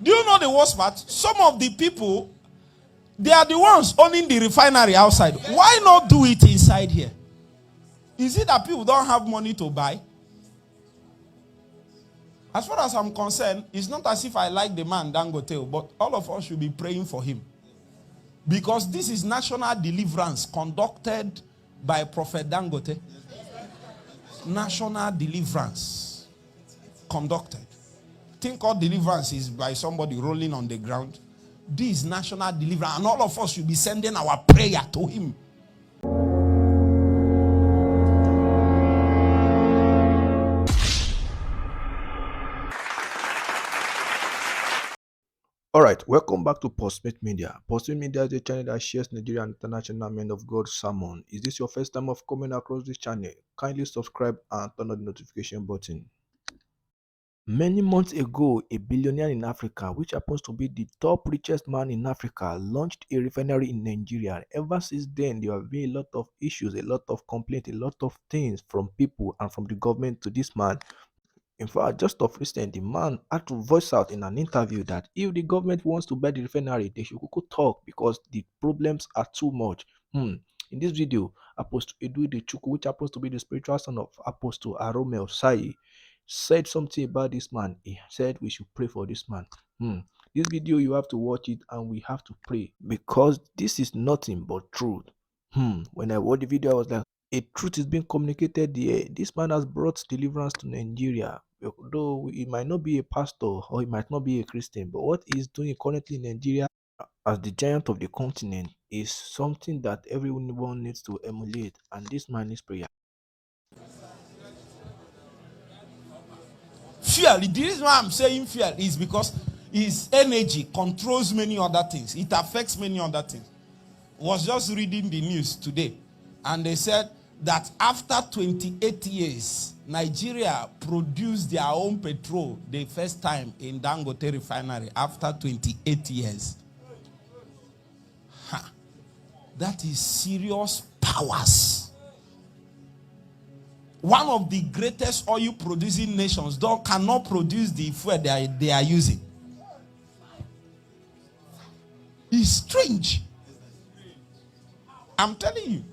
Do you know the worst part? Some of the people, they are the ones owning the refinery outside. Why not do it inside here? Is it that people don't have money to buy? As far as I'm concerned, it's not as if I like the man Dangote, but all of us should be praying for him. Because this is national deliverance conducted by Prophet Dangote. National deliverance conducted. Think all deliverance is by somebody rolling on the ground. This is national deliverance, and all of us should be sending our prayer to him. Alright, welcome back to Postmate Media. Postmate Media is a channel that shares Nigerian and international men of God sermon. Is this your first time of coming across this channel? Kindly subscribe and turn on the notification button. Many months ago, a billionaire in Africa, which happens to be the top richest man in Africa, launched a refinery in Nigeria. Ever since then, there have been a lot of issues, a lot of complaints, a lot of things from people and from the government to this man. In fact, just of recent, the man had to voice out in an interview that if the government wants to buy the refinery, they should go talk because the problems are too much. In this video, Apostle Edu Chukwu, which happens to be the spiritual son of Apostle Arome Osai, said something about this man. He said we should pray for this man. This video, you have to watch it and we have to pray because this is nothing but truth. When I watched the video, I was like, a truth is being communicated here. This man has brought deliverance to Nigeria. Though he might not be a pastor or he might not be a Christian, but what he's doing currently in Nigeria as the giant of the continent is something that everyone needs to emulate, and this man needs prayer. Fear. The reason why I'm saying fear is because his energy controls many other things. It affects many other things. I was just reading the news today, and they said that after 28 years, Nigeria produced their own petrol the first time in Dangote Refinery after 28 years. That is serious powers. One of the greatest oil producing nations cannot produce the fuel they are using. It's strange. I'm telling you.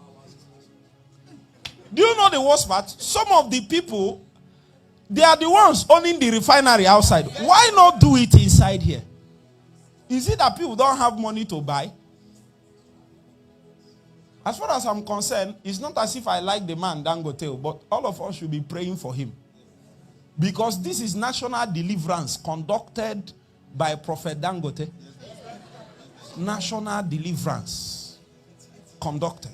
Do you know the worst part? Some of the people, they are the ones owning the refinery outside. Why not do it inside here? Is it that people don't have money to buy? As far as I'm concerned, it's not as if I like the man Dangote, but all of us should be praying for him. Because this is national deliverance conducted by Prophet Dangote. National deliverance conducted.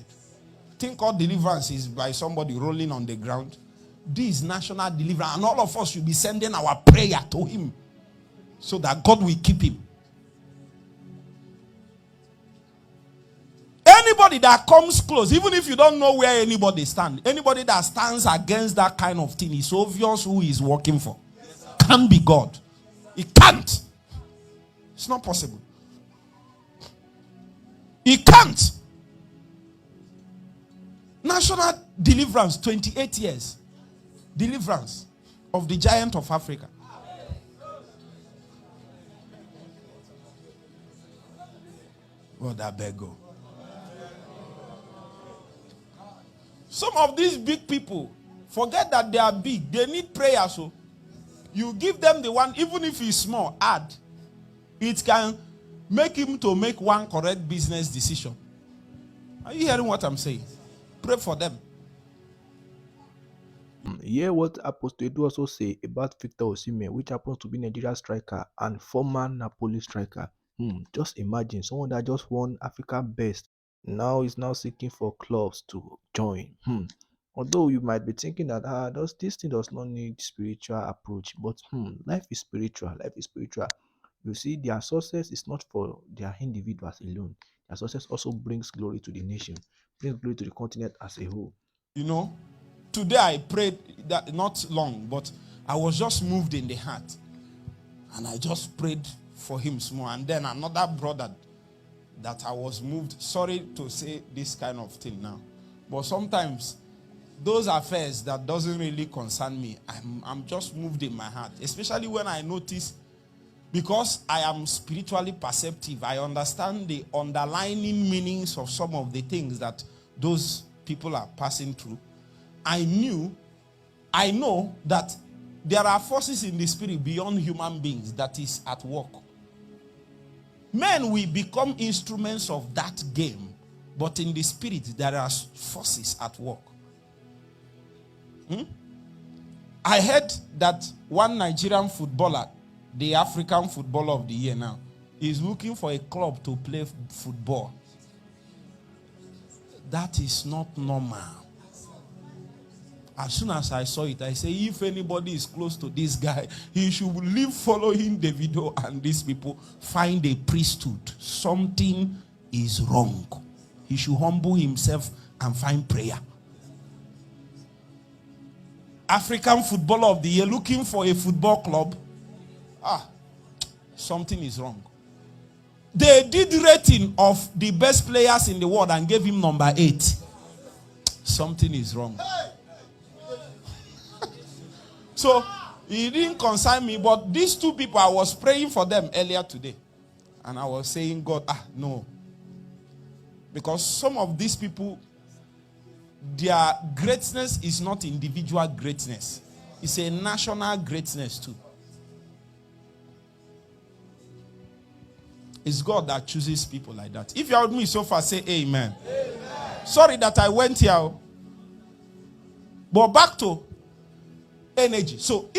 Think all deliverance is by somebody rolling on the ground. This is national deliverance, and all of us should be sending our prayer to him so that God will keep him. Anybody that comes close, even if you don't know where anybody stands, anybody that stands against that kind of thing, it's obvious who he's working for. Can't be God. It can't. It's not possible. It can't. National deliverance, 28 years. Deliverance of the giant of Africa. God, I beg you. Some of these big people forget that they are big. They need prayer. So you give them the one, even if it's small, add. It can make him to make one correct business decision. Are you hearing what I'm saying? Pray for them. Hear what Apostle Edu also say about Victor Osimhen, which happens to be Nigeria's striker and former Napoli striker. Just imagine someone that just won Africa Best now is now seeking for clubs to join. Although you might be thinking that this thing does not need spiritual approach, but life is spiritual. Life is spiritual. You see, their success is not for their individuals alone. Their success also brings glory to the nation, brings glory to the continent as a whole. You know, today I prayed that not long, but I was just moved in the heart, and I just prayed for him small. And then another brother that I was moved. Sorry to say this kind of thing now, but sometimes those affairs that doesn't really concern me, I'm just moved in my heart, especially when I notice. because I am spiritually perceptive, I understand the underlying meanings of some of the things that those people are passing through. I know that there are forces in the spirit beyond human beings that is at work. Men will become instruments of that game, but in the spirit there are forces at work. I heard that one Nigerian footballer, the African Footballer of the Year now, is looking for a club to play football. That is not normal. As soon as I saw it, I say, if anybody is close to this guy, he should leave following Davido and these people, find a priesthood. Something is wrong. He should humble himself and find prayer. African Footballer of the Year looking for a football club. Something is wrong. They did rating of the best players in the world and gave him number 8. Something is wrong. So, it didn't concern me, but these two people, I was praying for them earlier today. And I was saying, God, no. Because some of these people, their greatness is not individual greatness. It's a national greatness too. It's God that chooses people like that. If you are with me so far, say amen. Amen. Sorry that I went here. But back to energy. So